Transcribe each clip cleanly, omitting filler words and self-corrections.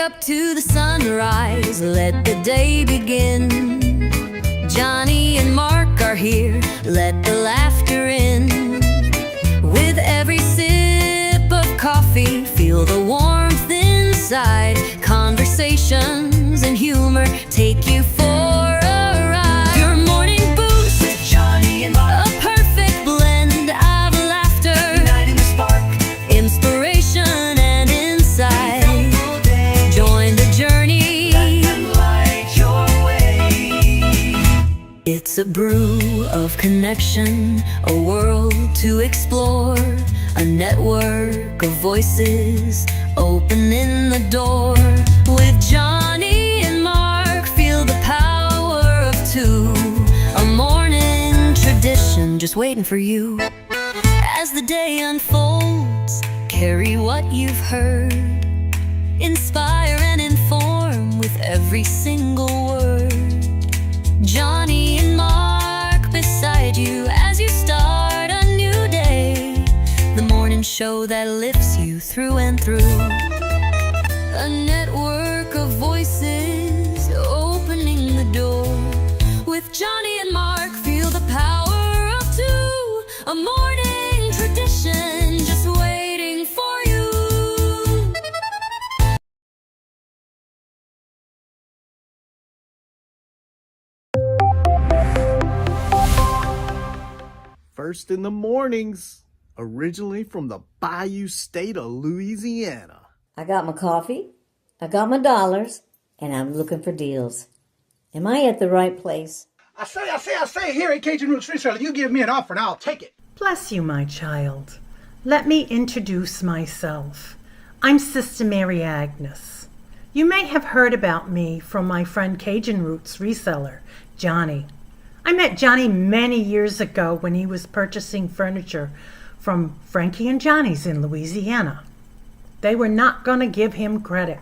up to the sunrise, let the day begin. Johnny and Mark are here, let the laughter in. With every sip of coffee, feel the warmth inside. Conversations and humor take you for a ride. Your morning boost with Johnny and Mark, a perfect blend of laughter, uniting the spark, inspiration and insight. Join the journey, let them light your way. It's a brew of connection, a world to explore, a network of voices opening the door. With Johnny and Mark, feel the power of two, a morning tradition just waiting for you. As the day unfolds, carry what you've heard, inspire and inform with every single word. Johnny and Mark beside you as you start a new day, the morning show that lifts you through and through. A network of voices opening the door. With Johnny and Mark, feel the power of two, a morning tradition just waiting for you. First in the mornings, originally from the Bayou State of Louisiana. I got my coffee, I got my dollars, and I'm looking for deals. Am I at the right place? I say, here at Cajun Roots Reselling, you give me an offer and I'll take it. Bless you, my child. Let me introduce myself. I'm Sister Mary Agnes. You may have heard about me from my friend Cajun Roots reseller, Johnny. I met Johnny many years ago when he was purchasing furniture from Frankie and Johnny's in Louisiana. They were not going to give him credit,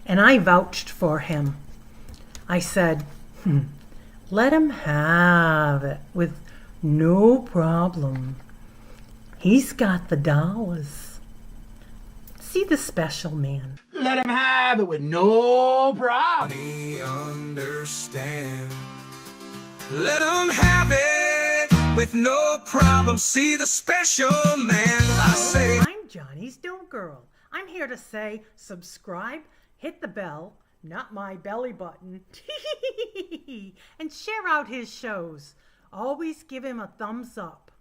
and I vouched for him. I said, let him have it with no problem. He's got the dollars. See the special man. Let him have it with no problem. Johnny understand. Let him have it with no problem. See the special man. I say, I'm Johnny's Don't Girl. I'm here to say subscribe, hit the bell, not my belly button, and share out his shows. Always give him a thumbs up.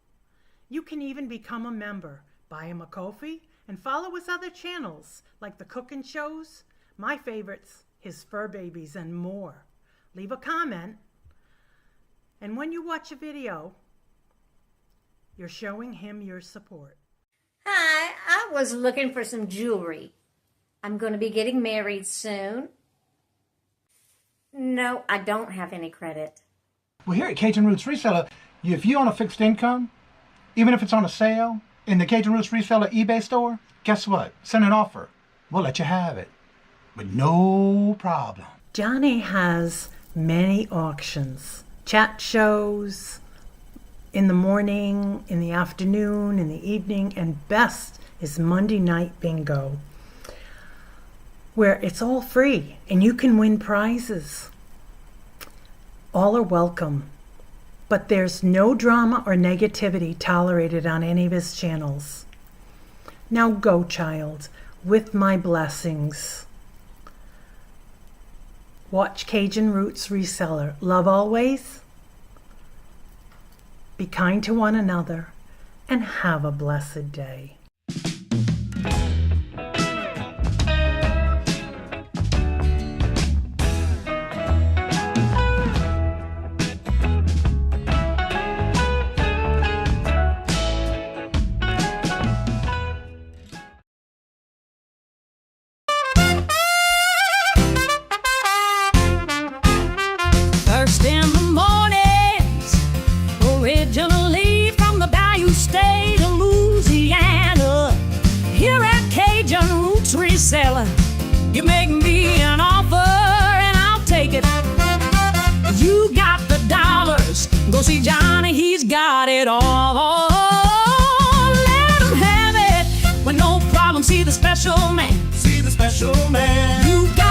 You can even become a member. Buy him a coffee and follow his other channels like the cooking shows, my favorites, his fur babies, and more. Leave a comment. And when you watch a video, you're showing him your support. Hi, I was looking for some jewelry. I'm going to be getting married soon. No, I don't have any credit. Well, here at Cajun Roots Reseller, if you own a fixed income, even if it's on a sale in the Cajun Roots Reseller eBay store, guess what? Send an offer. We'll let you have it with no problem. Johnny has many auctions, chat shows, in the morning, in the afternoon, in the evening, and best is Monday night bingo, where it's all free and you can win prizes. All are welcome, but there's no drama or negativity tolerated on any of his channels. Now go, child, with my blessings. Watch Cajun Roots Reseller. Love always. Be kind to one another and have a blessed day. First in the mornings, originally from the Bayou State of Louisiana. Here at Cajun Roots Reselling, you make me an offer and I'll take it. You got the dollars, go see Johnny, he's got it all. Let him have it with no problem, see the special man. see the special man. You got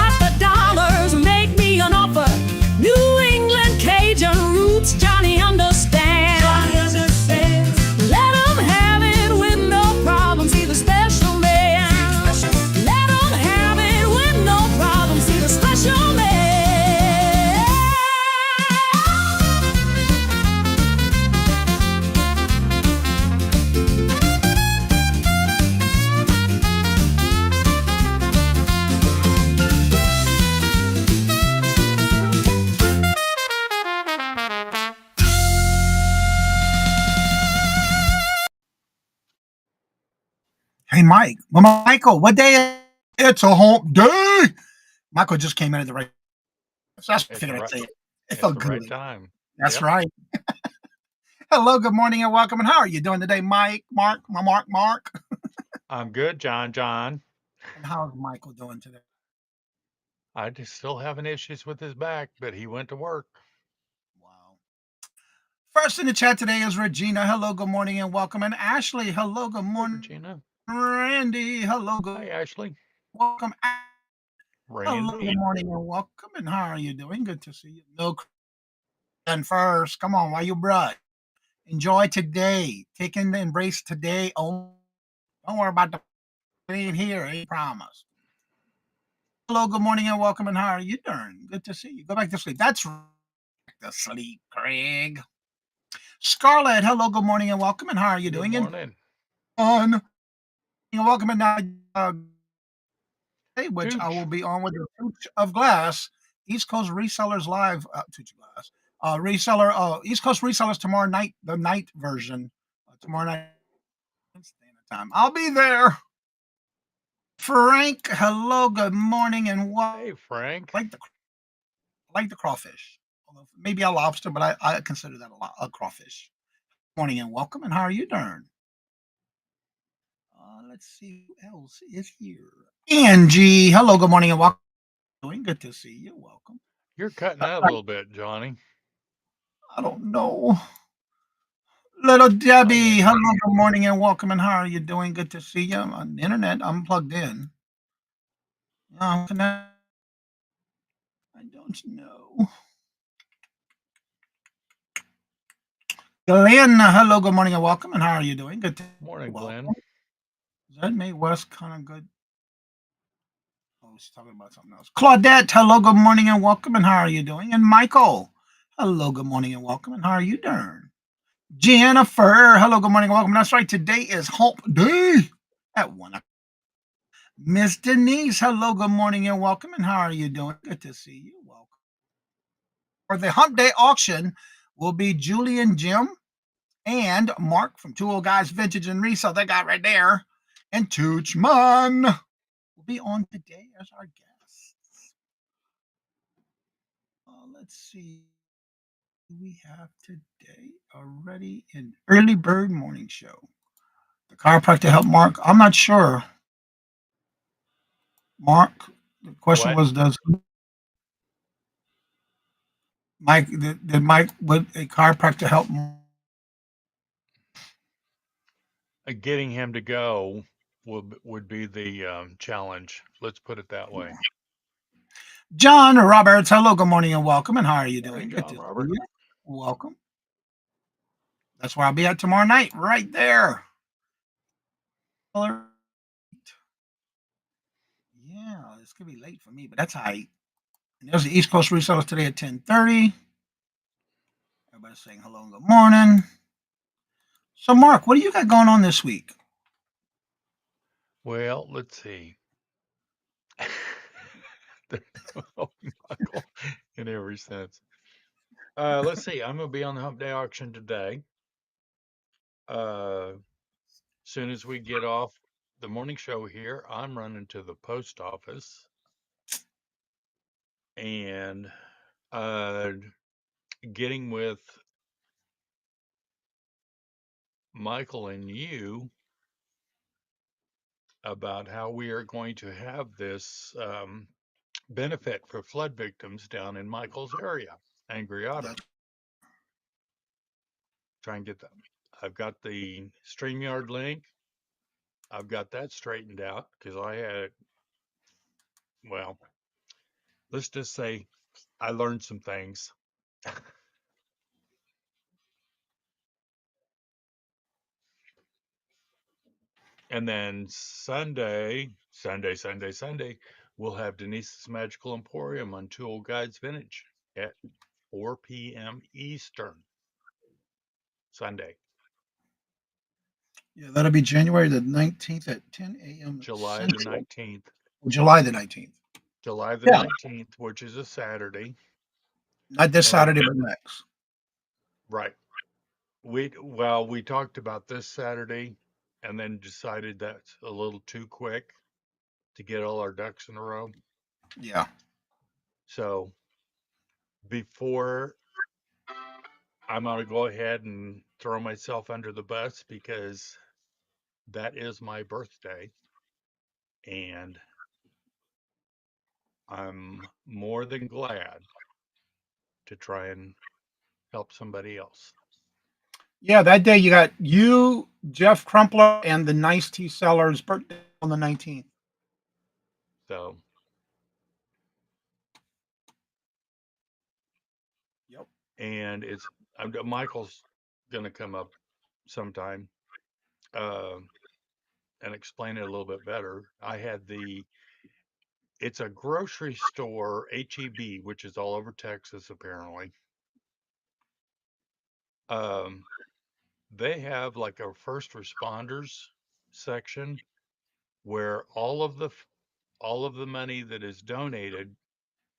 Mike. Well, Michael, what day is it? It's a hump day. Michael just came in at the right. So that's what I At the figured I'd right say it. It at felt the right good. time. That's Yep. right. Hello, good morning, and welcome. And how are you doing today, Mike? Mark. I'm good, John. And how's Michael doing today? I just still having issues with his back, but he went to work. Wow. First in the chat today is Regina. Hello, good morning, and welcome. And Ashley. Hello, good Hey, morning. Regina. Randy. Hello, good Hi, Ashley. welcome. Hello, good Randy. morning, and welcome. And how are you doing? Good to see you. No, and first, come on, why you brush? Enjoy today. Take and embrace today. Oh, don't worry about the ain't here. Ain't promise. Hello, good morning, and welcome. And how are you doing? Good to see you. Go back to sleep. That's right. To sleep, Craig. Scarlett, hello, good morning, and welcome. And how are you Good doing? And morning. on and welcome. And now, which I will Tooch. be on with the Tooch of Glass, East Coast Resellers Live, Tooch of Glass, reseller, East Coast Resellers tomorrow night, the night version, tomorrow night standard time. I'll be there. Frank, hello, good morning, and what Hey, Frank. like the crawfish. Although maybe a lobster, but I consider that a crawfish. Morning and welcome, and how are you doing? Let's see who else is here. Angie, hello, good morning, and welcome. Doing good to see you. Welcome. You're cutting out a little bit, Johnny. I don't know. Little Hi, Debbie, Angie. hello, good morning, and welcome. And how are you doing? Good to see you on the internet. I'm plugged in. I don't know. Glenn, hello, good morning, and welcome. And how are you doing? Good to Morning, welcome. Glenn. Is that made West kind of good? Oh, she's talking about something else. Claudette, hello, good morning, and welcome. And how are you doing? And Michael, hello, good morning, and welcome. And how are you doing? Jennifer, hello, good morning, and welcome. That's right. Today is Hump Day at 1 o'clock. Miss Denise, hello, good morning, and welcome. And how are you doing? Good to see you. Welcome. For the Hump Day auction will be Julian Jim and Mark from Two Old Guys Vintage and Resale. They got right there. And Toochman will be on today as our guest. Let's see. We have today already an early bird morning show. The chiropractor help Mark. I'm not sure. Mark, the question What? was, does Mike did Mike would a chiropractor help? Getting him to go would be the challenge. Let's put it that way. John Roberts, hello, good morning, and welcome. And how are you Morning, doing? Good to John see Robert. you. Welcome. That's where I'll be at tomorrow night, right there. Yeah, it's gonna be late for me, but that's all right. And there's the East Coast resellers today at 10:30. Everybody's saying hello and good morning. So, Mark, what do you got going on this week? Well, let's see. Oh, Michael, in every sense. Let's see. I'm going to be on the Hump Day auction today. Soon as we get off the morning show here, I'm running to the post office and uh, getting with Michael and you about how we are going to have this benefit for flood victims down in Michael's area, Angry Otter. That's Try and get that. I've got the StreamYard link. I've got that straightened out because I had, well, let's just say I learned some things. And then Sunday, we'll have Denise's Magical Emporium on Two Old Guides Vintage at 4 p.m. Eastern Sunday, yeah, that'll be January the 19th at 10 a.m. July the Central. 19th. July the 19th. July the Yeah, 19th, which is a Saturday. not this And Saturday, but next. right. We talked about this Saturday and then decided that's a little too quick to get all our ducks in a row. Yeah. So before I'm going to go ahead and throw myself under the bus because that is my birthday. And I'm more than glad to try and help somebody else. Yeah, that day you got you, Jeff Crumpler, and the Nice Tea Seller's birthday on the 19th. So, Yep. and Michael's going to come up sometime uh, and explain it a little bit better. It's a grocery store, HEB, which is all over Texas apparently. Um, they have like a first responders section where all of the money that is donated,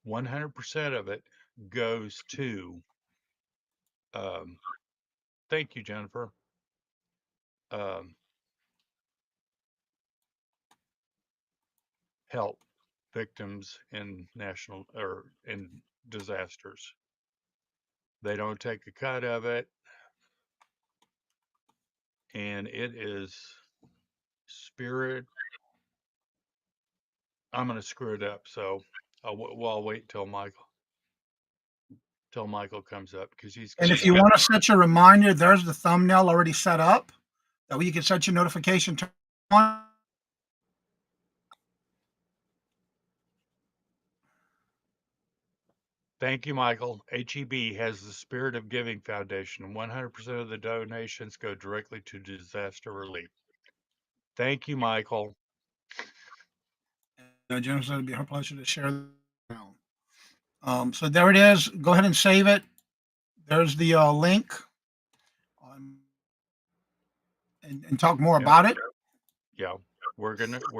100% of it goes to um, thank you, Jennifer. Um, help victims in national or in disasters. They don't take a cut of it, and it is spirit. I'm going to screw it up, so I'll wait till Michael comes up because And if he's you got. want to set your reminder, there's the thumbnail already set up. That way you can set your notification on. Thank you, Michael. HEB has the Spirit of Giving Foundation. 100% of the donations go directly to disaster relief. Thank you, Michael. Jennifer said it'd be her pleasure to share. So there it is. Go ahead and save it. There's the link and talk more Yep. about it. Yeah, we're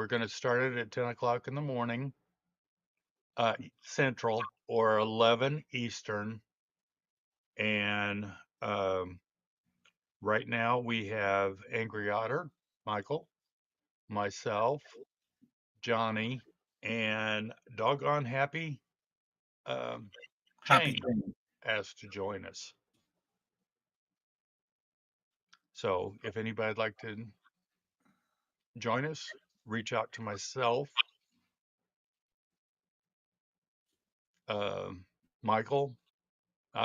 gonna start it at 10 o'clock in the morning, Central, or 11 Eastern. And right now we have Angry Otter, Michael, myself, Johnny, and doggone happy um, Happy Jane training. asked to join us. So if anybody'd like to join us, reach out to myself, um, Michael.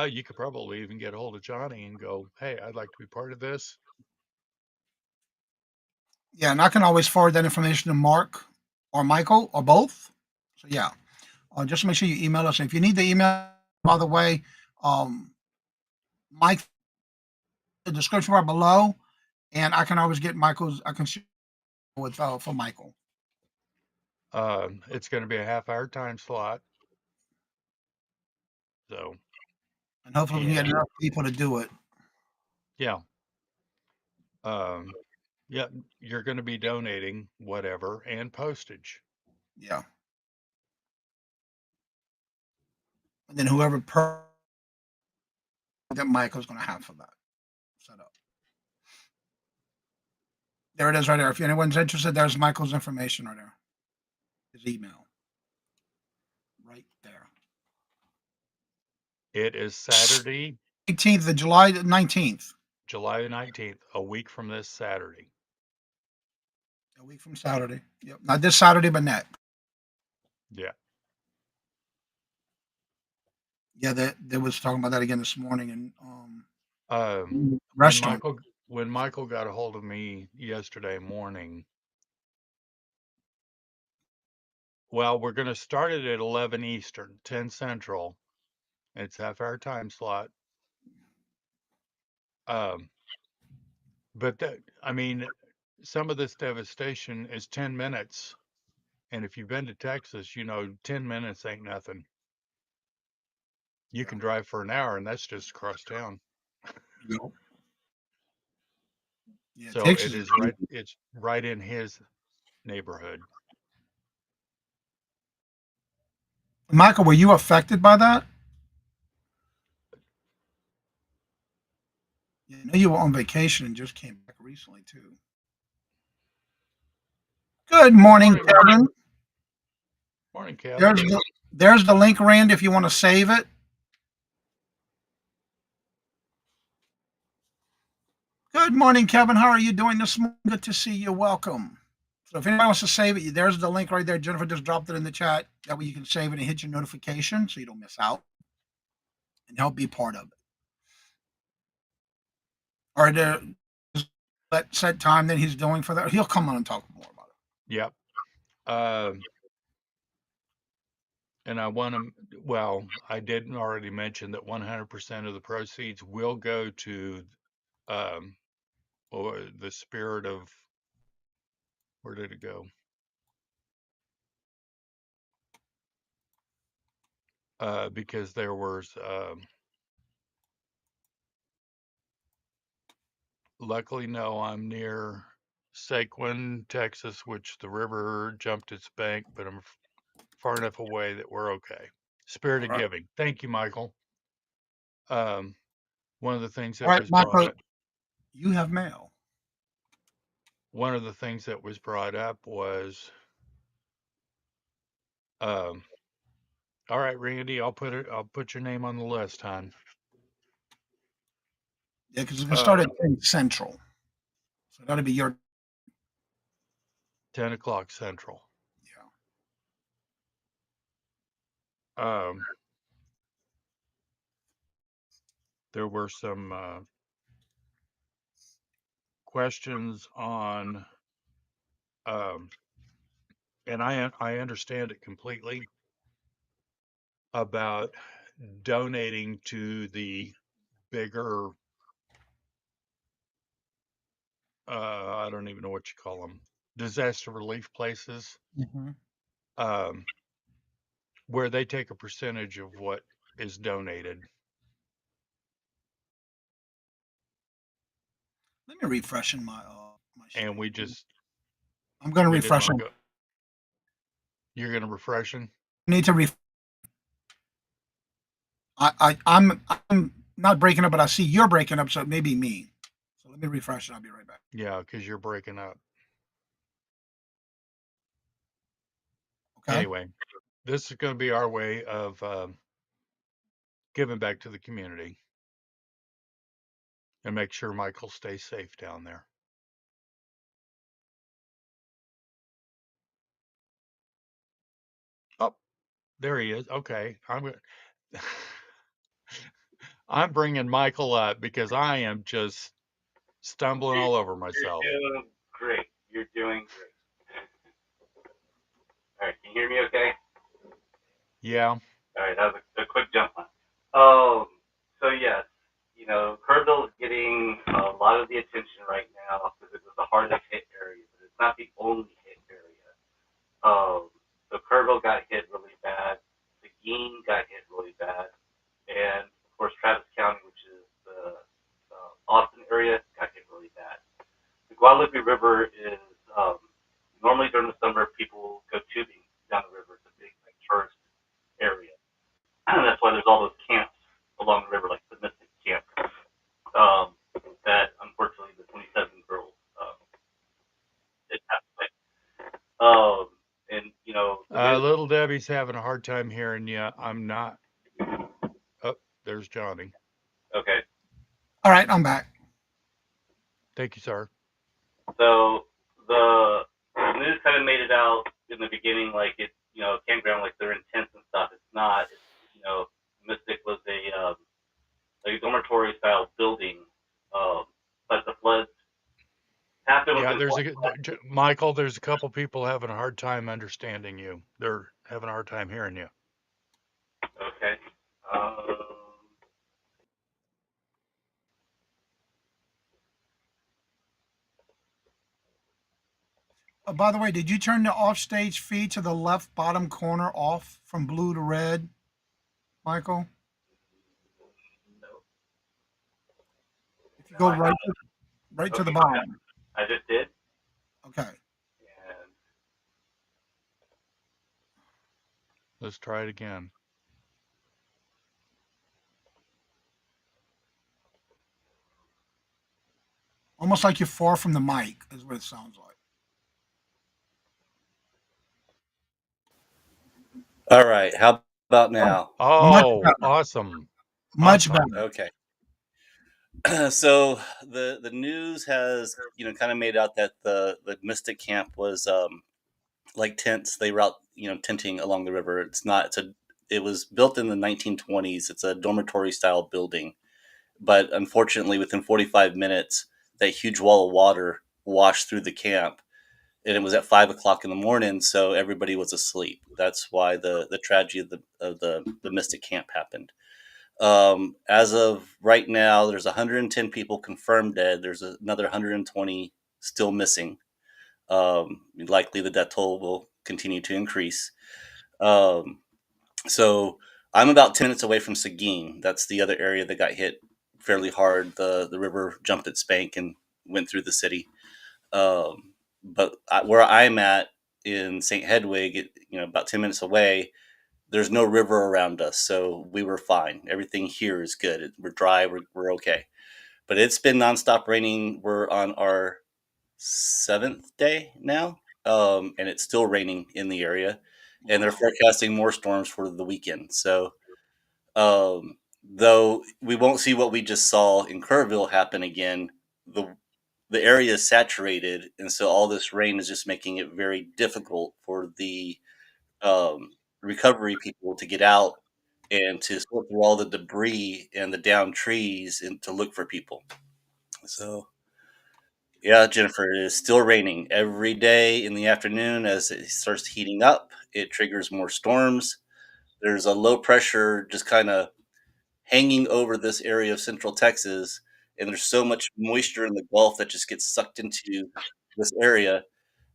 You could probably even get a hold of Johnny and go, "Hey, I'd like to be part of this." Yeah, and I can always forward that information to Mark or Michael or both. So yeah, just make sure you email us. If you need the email, by the way, um, Mike, the description bar below, and I can always get Michael's. I can share with for Michael, It's going to be a half-hour time slot. So, and hopefully we can get and enough people to do it. yeah, um, yeah, you're going to be donating whatever and postage. Yeah, and then whoever that Michael's going to have for that set up. There it is, right there. If anyone's interested, there's Michael's information right there. His email, right there. It is Saturday, 18th of July, 19th. July the 19th, a week from this Saturday. A week from Saturday. Yep. Not this Saturday, but next. Yeah. Yeah, they was talking about that again this morning in Um, when restaurant. Michael when Michael got a hold of me yesterday morning, well, we're going to start it at 11 Eastern, 10 Central. It's half-hour time slot. Um, but I mean, some of this devastation is 10 minutes. And if you've been to Texas, 10 minutes ain't nothing. You Yeah. can drive for an hour, and that's just across town. Yep. Yeah, So Texas. it's right in his neighborhood. Michael, were you affected by that? Yeah, I know you were on vacation and just came back recently too. Good morning, Morning, Kevin. morning, Kevin. There's the link, Rand, if you want to save it. Good morning, Kevin. How are you doing this morning? Good to see you. Welcome. So if anyone wants to save it, there's the link right there. Jennifer just dropped it in the chat. That way you can save it and hit your notification so you don't miss out and help be part of it. Or there that set time that he's doing for that. He'll come on and talk more about it. Yep. And I want to, well, I did already mention that 100% of the proceeds will go to um, or the spirit of, where did it go? Because there was, luckily, no, I'm near Saquon, Texas, which the river jumped its bank, but I'm far enough away that we're okay. Spirit All of right. giving. Thank you, Michael. Um, one of the things All that right, was brought Michael, up, you have mail. one of the things that was brought up was, um, all right, Randy, I'll put your name on the list, hon. Yeah, because it's gonna start Uh, at 10 Central. So that'll be your 10 o'clock Central. yeah. Um, there were some questions on, um, and I understand it completely about donating to the bigger, I don't even know what you call them, disaster relief places, Mhm. um, where they take a percentage of what is donated. Let me refresh in my And we screen. just, I'm gonna we didn't refresh want them. to go, you're going to refreshing? Need to I'm not breaking up, but I see you're breaking up, so it may be me. So let me refresh and I'll be right back. Yeah, because you're breaking up. Okay. Anyway, this is going to be our way of giving back to the community and make sure Michael stays safe down there. Oh, there he is. Okay, I'm bringing Michael up because I am just stumbling all over myself. You're doing great. You're doing great. All right, can you hear me okay? Yeah, All right, that was a quick jump on. So yes, Kerrville is getting a lot of the attention right now because it was the hardest hit area, but it's not the only hit area. So Kerrville got hit really bad. Seguin got hit really bad, and of course Travis County, which is the Austin area, got hit really bad. The Guadalupe River is normally during the summer people go tubing down the river. It's a big like tourist area. That's why there's all those camps along the river, like the Mystic Camp. Um, that unfortunately the 27 girls did pass away. And the reason. little Debbie's having a hard time hearing you. I'm not. Oh, there's Johnny. Okay, All right, I'm back. Thank you, sir. so the news kind of made it out in the beginning like it's campground like they're intense and stuff. It's not. It's, Mystic was a dormitory style building, but the floods happened Yeah, within. Michael. There's a couple people having a hard time understanding you. They're having a hard time hearing you. Okay. Um, By the way, did you turn the offstage feed to the left bottom corner off from blue to red, Michael? no, If you no, go I have. right to the Okay, bottom. I just did, Okay. and Let's try it again. Almost like you're far from the mic is what it sounds like. All right. How about now? Much Oh, better. awesome. Much Awesome. better. Okay. So the news has kind of made out that the Mystic Camp was like tents. They route tenting along the river. It's not. It was built in the 1920s. It's a dormitory style building, but unfortunately, within 45 minutes, that huge wall of water washed through the camp, and it was at 5 o'clock in the morning, so everybody was asleep. That's why the tragedy of the Mystic Camp happened. As of right now, there's 110 people confirmed dead. There's another 120 still missing. Likely the death toll will continue to increase. Um, so I'm about 10 minutes away from Seguin. That's the other area that got hit fairly hard. The river jumped its bank and went through the city. But where I'm at in St. Hedwig, about 10 minutes away, there's no river around us, so we were fine. Everything here is good. We're dry. We're okay. But it's been nonstop raining. We're on our seventh day now, and it's still raining in the area, and they're forecasting more storms for the weekend. So, though we won't see what we just saw in Kerrville happen again, the area is saturated, and so all this rain is just making it very difficult for the um, recovery people to get out and to sort through all the debris and the downed trees and to look for people. So, yeah, Jennifer, it is still raining every day in the afternoon as it starts heating up. It triggers more storms. There's a low pressure just kind of hanging over this area of central Texas, and there's so much moisture in the Gulf that just gets sucked into this area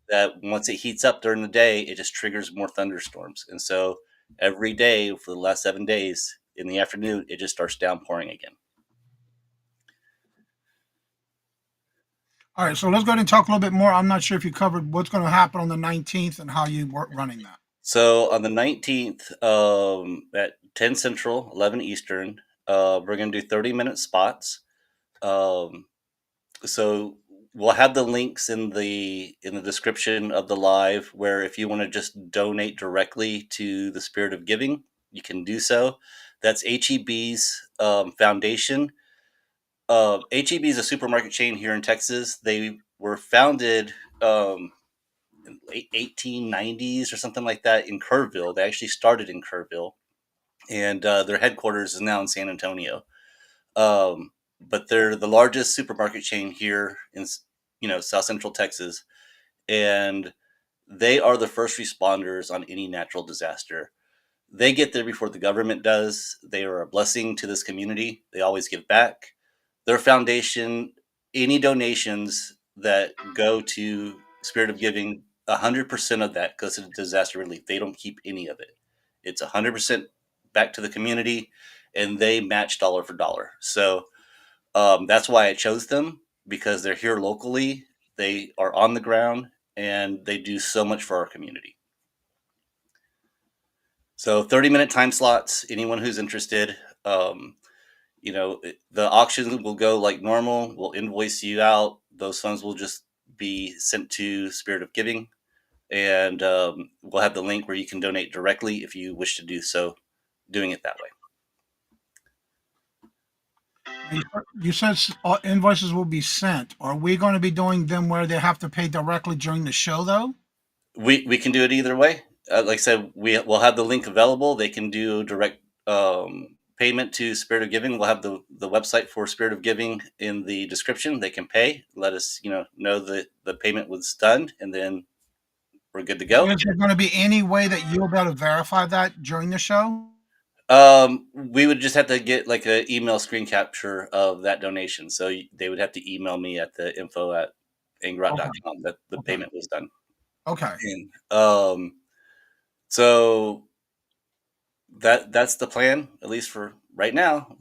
that once it heats up during the day, it just triggers more thunderstorms. And so every day for the last 7 days in the afternoon, it just starts downpouring again. All right, so let's go ahead and talk a little bit more. I'm not sure if you covered what's going to happen on the 19th and how you work running that. So on the 19th at 10 Central, 11 Eastern, we're going to do 30-minute spots. Um, so we'll have the links in the description of the live where if you want to just donate directly to the Spirit of Giving, you can do so. That's HEB's foundation. HEB is a supermarket chain here in Texas. They were founded in late 1890s or something like that in Kerrville. They actually started in Kerrville, and their headquarters is now in San Antonio. But they're the largest supermarket chain here in South Central Texas, and they are the first responders on any natural disaster. They get there before the government does. They are a blessing to this community. They always give back. Their foundation, any donations that go to Spirit of Giving, 100% of that goes to disaster relief. They don't keep any of it. It's 100% back to the community, and they match dollar for dollar. So that's why I chose them, because they're here locally. They are on the ground, and they do so much for our community. So 30-minute time slots, anyone who's interested. The auction will go like normal. We'll invoice you out. Those funds will just be sent to Spirit of Giving, and we'll have the link where you can donate directly if you wish to do so, doing it that way. You said invoices will be sent. Are we going to be doing them where they have to pay directly during the show, though? We can do it either way. Like I said, we'll have the link available. They can do direct payment to Spirit of Giving. We'll have the website for Spirit of Giving in the description. They can pay. Let us know that the payment was done, and then we're good to go. Is there going to be any way that you'll be able to verify that during the show? We would just have to get like an email screen capture of that donation. So they would have to email me at the info@angrot.com that the Okay. payment was done. Okay. And so that's the plan, at least for right now.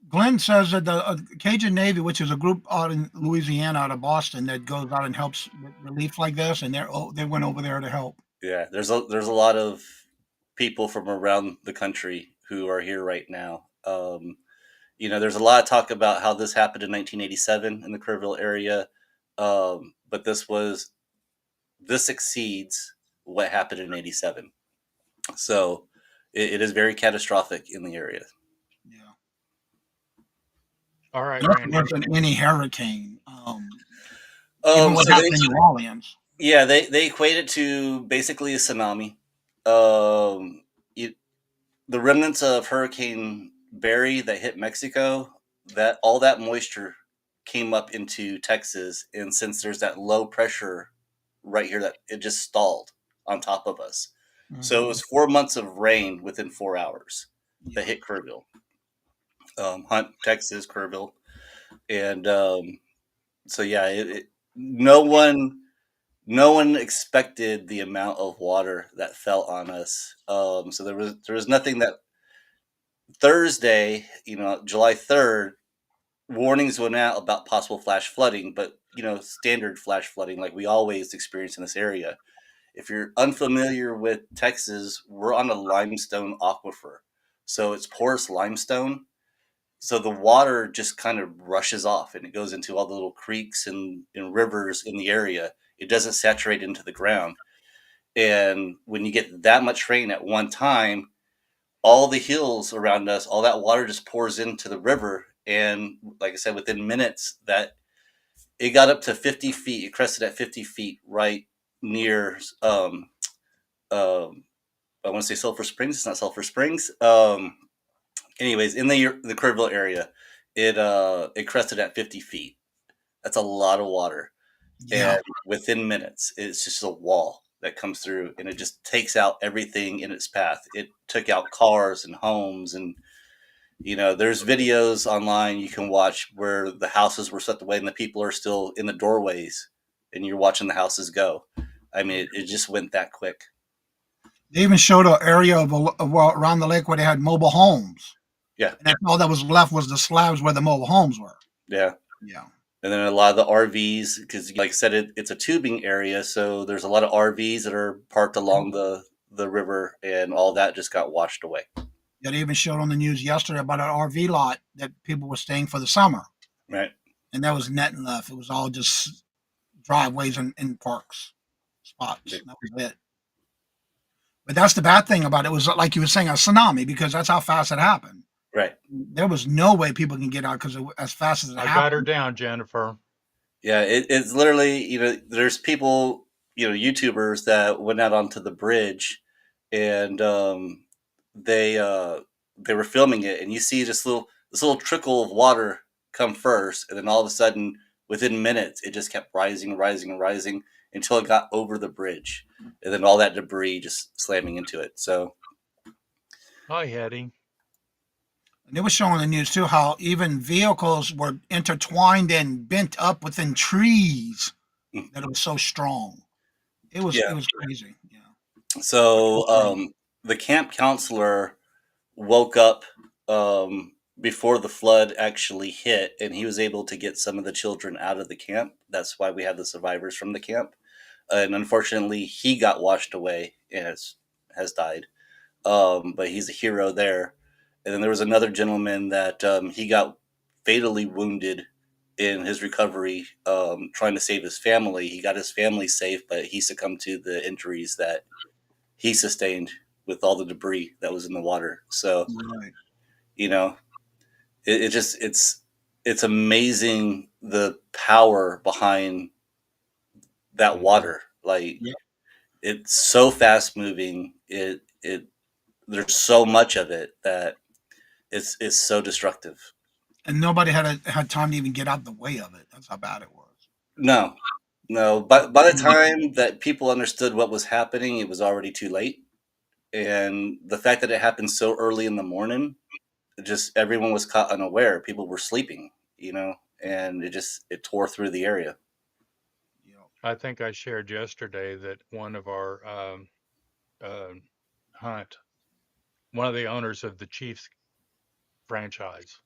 Glenn says that the Cajun Navy, which is a group out in Louisiana, out of Boston, that goes out and helps with relief like this, and they went over there to help. Yeah, there's a lot of people from around the country who are here right now. There's a lot of talk about how this happened in 1987 in the Kerrville area, but this exceeds what happened in '87. So it is very catastrophic in the area. Yeah. All right, There Randy. wasn't any hurricane. Even what So happened in New Orleans. they equate it to basically a tsunami. Um, you, the remnants of Hurricane Barry that hit Mexico, that all that moisture came up into Texas, and since there's that low pressure right here, that it just stalled on top of us. So it was 4 months of rain within 4 hours that hit Kerrville, Hunt, Texas, Kerrville, and so yeah, no one expected the amount of water that fell on us. So there was nothing that Thursday, July 3rd, warnings went out about possible flash flooding, but standard flash flooding like we always experience in this area. If you're unfamiliar with Texas, we're on a limestone aquifer. So it's porous limestone. So the water just kind of rushes off and it goes into all the little creeks and rivers in the area. It doesn't saturate into the ground. And when you get that much rain at one time, all the hills around us, all that water just pours into the river. And like I said, within minutes, that it got up to 50 feet. It crested at 50 feet right near, um, I want to say Sulphur Springs. It's not Sulphur Springs. Anyways, in the Kerrville area, it crested at 50 feet. That's a lot of water. Yeah. And within minutes, it's just a wall that comes through and it just takes out everything in its path. It took out cars and homes, and there's videos online you can watch where the houses were swept away and the people are still in the doorways and you're watching the houses go. I mean, it just went that quick. They even showed an area around the lake where they had mobile homes. Yeah. And that's all that was left was the slabs where the mobile homes were. Yeah. Yeah. And then a lot of the RVs, because like I said, it's a tubing area, so there's a lot of RVs that are parked along the river, and all that just got washed away. Yeah, they even showed on the news yesterday about an RV lot that people were staying for the summer. Right. And that was nothing left. It was all just driveways and parks spots. That was it. But that's the bad thing about it. It was like you were saying, a tsunami, because that's how fast it happened. Right. There was no way people can get out because as fast as it I happened. got her down, Jennifer. Yeah, it's literally, there's people, YouTubers that went out onto the bridge, and they were filming it, and you see this little trickle of water come first, and then all of a sudden, within minutes, it just kept rising, rising, rising until it got over the bridge, and then all that debris just slamming into it. So, Hi, Hetty. And they were showing the news too how even vehicles were intertwined and bent up within trees. That it was so strong. It was crazy. Yeah. so the camp counselor woke up before the flood actually hit, and he was able to get some of the children out of the camp. That's why we had the survivors from the camp. And unfortunately, he got washed away and has died. But he's a hero there. And then there was another gentleman that he got fatally wounded in his recovery, trying to save his family. He got his family safe, but he succumbed to the injuries that he sustained with all the debris that was in the water. So, Right. It's amazing the power behind that water. Like, it's so fast moving. There's so much of it that it's so destructive. And nobody had time to even get out the way of it. That's how bad it was. No. But by the time that people understood what was happening, it was already too late. And the fact that it happened so early in the morning, just everyone was caught unaware. People were sleeping, and it tore through the area. I think I shared yesterday that one of our Hunt, one of the owners of the Chiefs franchise,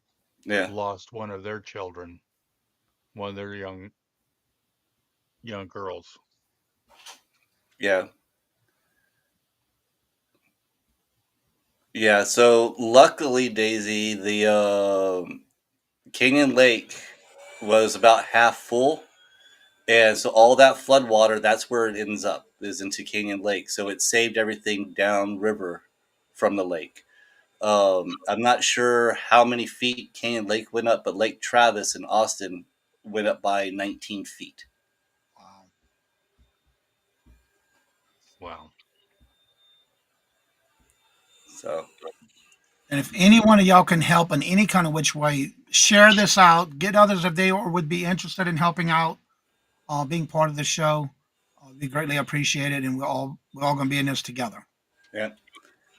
Yeah. lost one of their children, one of their young girls. Yeah. Yeah. So luckily, Daisy, the Canyon Lake was about half full, and so all that flood water, that's where it ends up. is into Canyon Lake, so it saved everything downriver from the lake. I'm not sure how many feet Canyon Lake went up, but Lake Travis in Austin went up by 19 feet. Wow. Wow. So And if any one of y'all can help in any kind of which way, share this out. Get others if they would be interested in helping out, being part of the show. It'd be greatly appreciated, and we're all going to be in this together. yeah,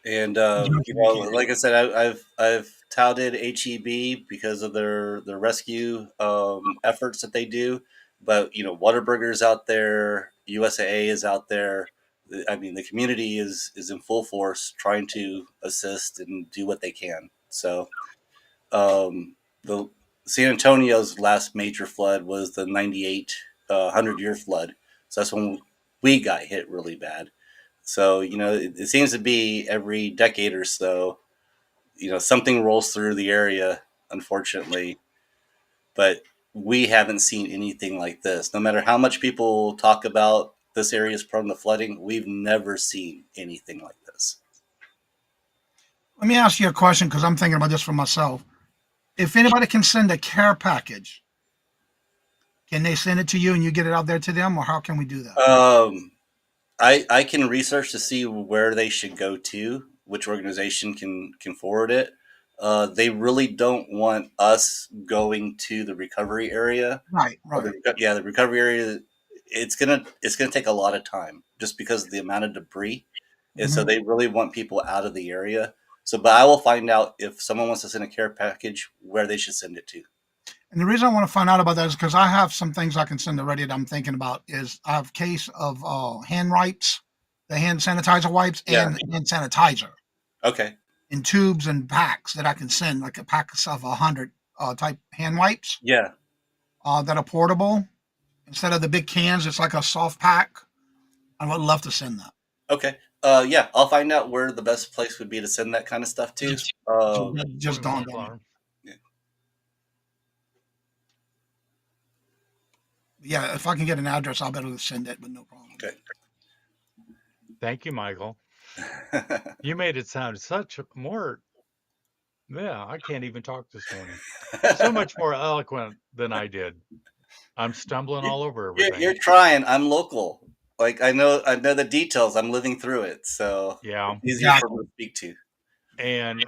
and As much as we can. like I said, I've touted HEB because of their rescue efforts that they do. But Whataburger's out there, USAA is out there. I mean, the community is in full force trying to assist and do what they can. So the San Antonio's last major flood was the '98 100-year flood. So that's when we got hit really bad. So it seems to be every decade or so, something rolls through the area, unfortunately. But we haven't seen anything like this. No matter how much people talk about this area is prone to flooding, we've never seen anything like this. Let me ask you a question because I'm thinking about this for myself. If anybody can send a care package, can they send it to you and you get it out there to them, or how can we do that? I can research to see where they should go to, which organization can forward it. They really don't want us going to the recovery area. Right, right. The recovery area. It's gonna take a lot of time just because of the amount of debris, and so Mhm. they really want people out of the area. So, but I will find out if someone wants to send a care package where they should send it to. And the reason I want to find out about that is because I have some things I can send already that I'm thinking about. Is I have a case of hand wipes, the hand sanitizer wipes, Yeah. and hand sanitizer Okay. in tubes and packs that I can send, like a pack of 100 type hand wipes Yeah. that are portable. Instead of the big cans, it's like a soft pack. I would love to send that. Okay. Yeah, I'll find out where the best place would be to send that kind of stuff to. Just dawned on me. Flower. Yeah, if I can get an address, I'll be able to send it with no problem. Okay. Thank you, Michael. You made it sound such more. Yeah, I can't even talk this morning. So much more eloquent than I did. I'm stumbling all over everything. You're trying. I'm local. Like I know the details. I'm living through it, so Yeah. it's easier for me to speak to. And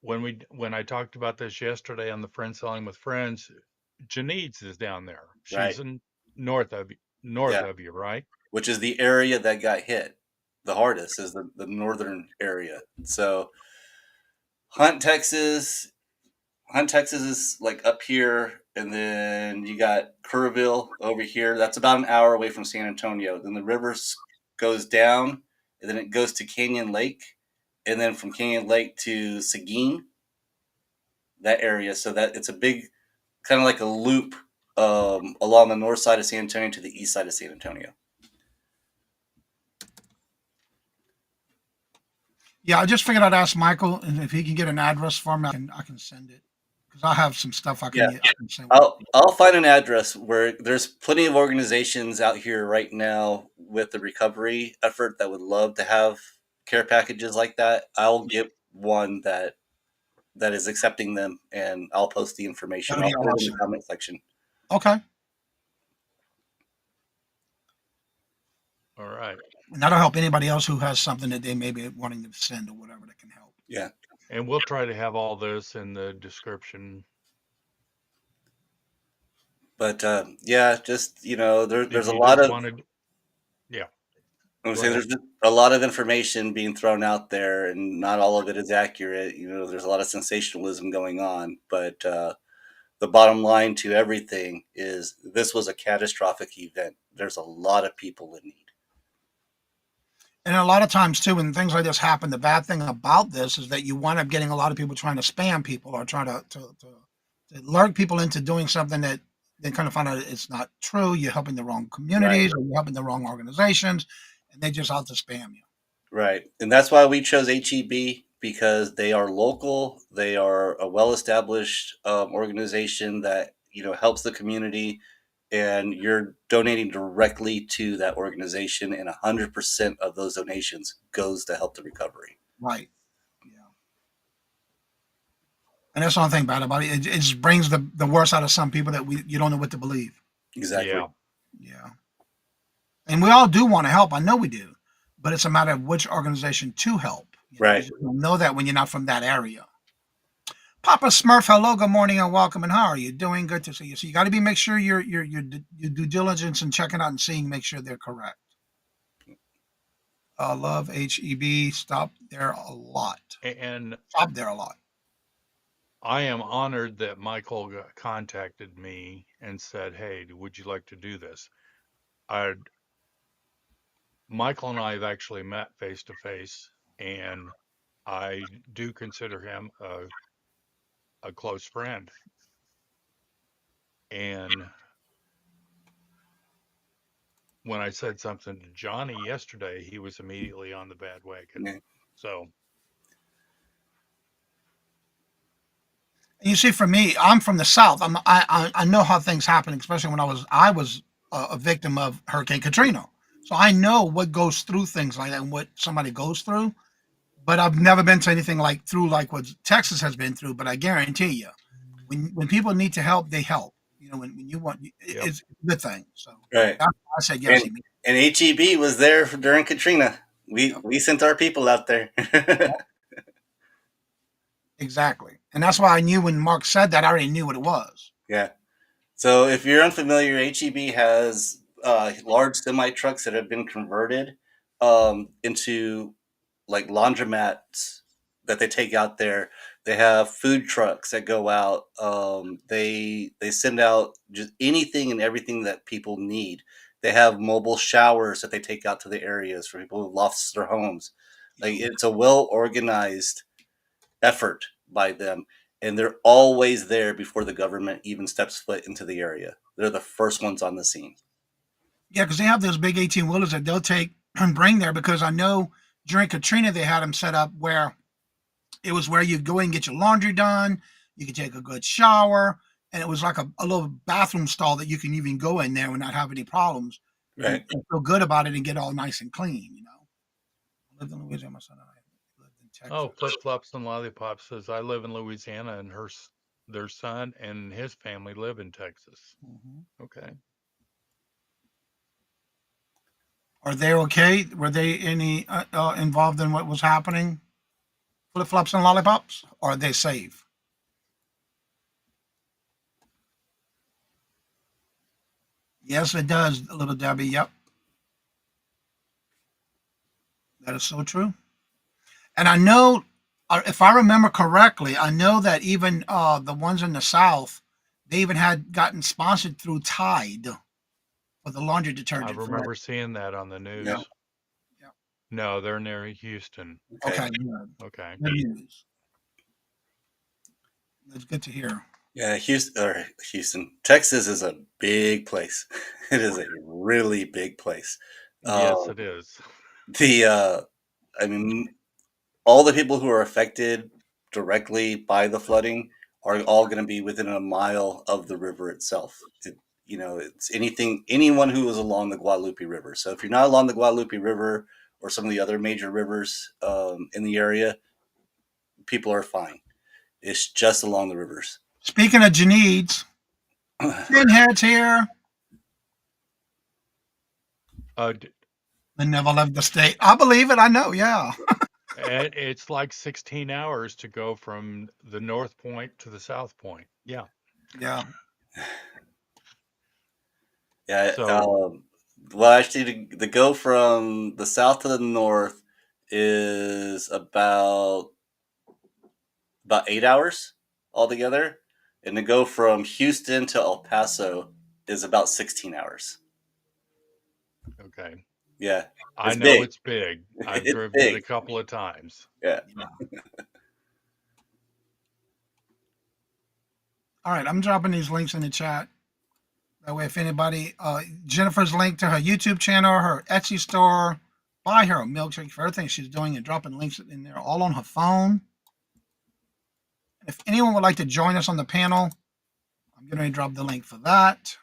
when I talked about this yesterday on the Friend Selling with Friends, Janice is down there. She's Right. in north of you, right? Which is the area that got hit the hardest is the northern area. So Hunt, Texas. Hunt, Texas is like up here, and then you got Kerrville over here. That's about an hour away from San Antonio. Then the river goes down, and then it goes to Canyon Lake, and then from Canyon Lake to Seguin, that area. So that it's a big, kind of like a loop along the north side of San Antonio to the east side of San Antonio. Yeah, I just figured I'd ask Michael, and if he can get an address for me, I can send it because I have some stuff I can send. I'll find an address where there's plenty of organizations out here right now with the recovery effort that would love to have care packages like that. I'll get one that is accepting them, and I'll post the information. That'd I'll be put it in awesome. the comment section. Okay, All right. and that'll help anybody else who has something that they may be wanting to send or whatever that can help. Yeah. And we'll try to have all this in the description. But yeah, just there's a you lot just of wanted, yeah. I'm Go saying ahead. there's just a lot of information being thrown out there, and not all of it is accurate. There's a lot of sensationalism going on, but the bottom line to everything is this was a catastrophic event. There's a lot of people in need. And a lot of times too, when things like this happen, the bad thing about this is that you wind up getting a lot of people trying to spam people or trying to lure people into doing something that they kind of find out it's not true. You're helping the wrong communities or you're helping the wrong organizations, and they just out to spam you. Right. And that's why we chose HEB, because they are local. They are a well-established organization that helps the community, and you're donating directly to that organization, and 100% of those donations goes to help the recovery. Right. Yeah. And that's the only thing bad about it. It just brings the worst out of some people that you don't know what to believe. Exactly. Yeah. Yeah. And we all do want to help. I know we do, but it's a matter of which organization to help. You Right. just don't know that when you're not from that area. Papa Smurf, hello, good morning, and welcome. And how are you doing? Good to see you. So you got to be make sure your due diligence and checking out and seeing, make sure they're correct. Love HEB. Stop there a lot. And Stop there a lot. I am honored that Michael contacted me and said, "Hey, would you like to do this?" I, Michael and I have actually met face to face, and I do consider him a close friend. And when I said something to Johnny yesterday, he was immediately on the bandwagon. Yeah. So, And you see, for me, I'm from the South. I know how things happen, especially when I was a victim of Hurricane Katrina. So I know what goes through things like that and what somebody goes through. But I've never been to anything like what Texas has been through. But I guarantee you, when people need to help, they help. You know, when you want, yep. it's a good thing. So Right. that's why I said yes. And HEB was there during Katrina. We sent our people out there. Exactly, and that's why I knew when Mark said that, I already knew what it was. Yeah. So if you're unfamiliar, HEB has large semi trucks that have been converted into like laundromats that they take out there. They have food trucks that go out. They send out just anything and everything that people need. They have mobile showers that they take out to the areas for people who lost their homes. Like, it's a well organized effort by them, and they're always there before the government even steps foot into the area. They're the first ones on the scene. Yeah, because they have those big 18 wheelers that they'll take and bring there. Because I know during Katrina they had them set up where it was where you'd go in and get your laundry done, you could take a good shower, and it was like a little bathroom stall that you can even go in there and not have any problems Right. and feel good about it and get all nice and clean. You know, I lived in Louisiana, my son and I lived in Oh, Texas. Flip Flops and Lollipop says, I live in Louisiana, and their son and his family live in Texas. Mhm. Okay. Are they okay? Were they any involved in what was happening? Flip flops and lollipops? Or are they safe? Yes, it does, little Debbie. Yep, that is so true. And I know, if I remember correctly, I know that even the ones in the South, they even had gotten sponsored through Tide for the laundry I detergent for it. remember seeing that on the Yeah, news. yeah. No, they're near Houston. Okay. Okay, good. Okay. Good news. That's good to hear. Yeah, Houston, Texas is a big place. It is a really big place. Yes, Um, it is. I mean, all the people who are affected directly by the flooding are all going to be within a mile of the river itself. It's anyone who is along the Guadalupe River. So if you're not along the Guadalupe River or some of the other major rivers in the area, people are fine. It's just along the rivers. Speaking of Janides, pinheads here. Uh, They never left the state. I believe it. I know. Yeah. it's like 16 hours to go from the North Point to the South Point. Yeah. Yeah. Yeah. So, Well, actually, to go from the south to the north is about 8 hours altogether, and to go from Houston to El Paso is about 16 hours. okay. Yeah, I it's know big. it's big. I've It's driven it a big. couple of times. Yeah. All right. I'm dropping these links in the chat. That way, if anybody, Jennifer's link to her YouTube channel, her Etsy store, buy her a milkshake for everything she's doing and dropping links in there all on her phone. If anyone would like to join us on the panel, I'm going to drop the link for that.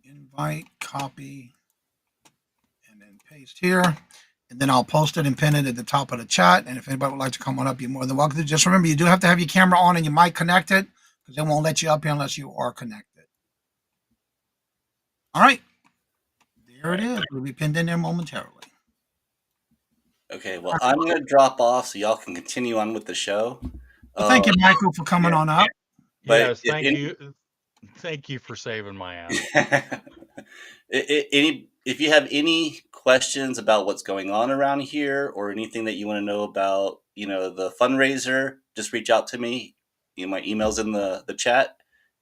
invite, copy, and then paste here. And then I'll post it and pin it at the top of the chat. And if anybody would like to come on up, you're more than welcome to. Just remember, you do have to have your camera on and your mic connected because they won't let you up here unless you are connected. All right. There it is. It'll be pinned in there momentarily. Okay, well, I'm going to drop off so y'all can continue on with the show. Well, thank you, Michael, for coming on up. But Yes, if thank any- you. Thank you for saving my ass. if you have any questions about what's going on around here or anything that you want to know about, the fundraiser, just reach out to me. My email's in the chat,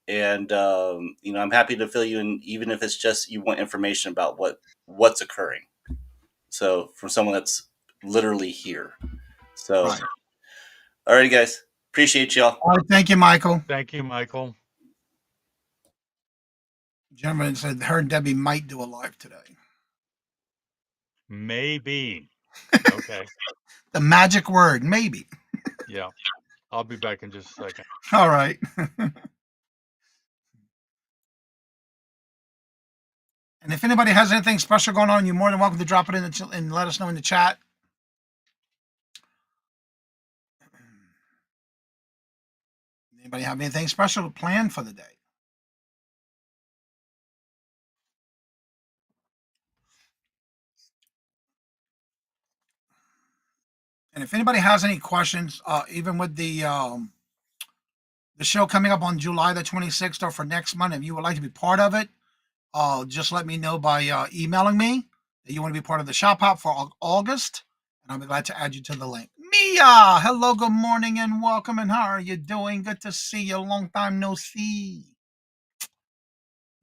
and I'm happy to fill you in, even if it's just you want information about what's occurring. So from someone that's literally here. So, Right. All right, guys, appreciate y'all. All right, thank you, Michael. Thank you, Michael. Gentleman said her and Debbie might do a live today. Maybe. Okay. The magic word, maybe. Yeah. I'll be back in just a second. All right. And if anybody has anything special going on, you're more than welcome to drop it in and let us know in the chat. Anybody have anything special planned for the day? And if anybody has any questions, even with the show coming up on July the 26th or for next month, if you would like to be part of it, just let me know by emailing me that you want to be part of the shop hop for August, and I'll be glad to add you to the link. Mia, hello, good morning, and welcome. And how are you doing? Good to see you. Long time no see.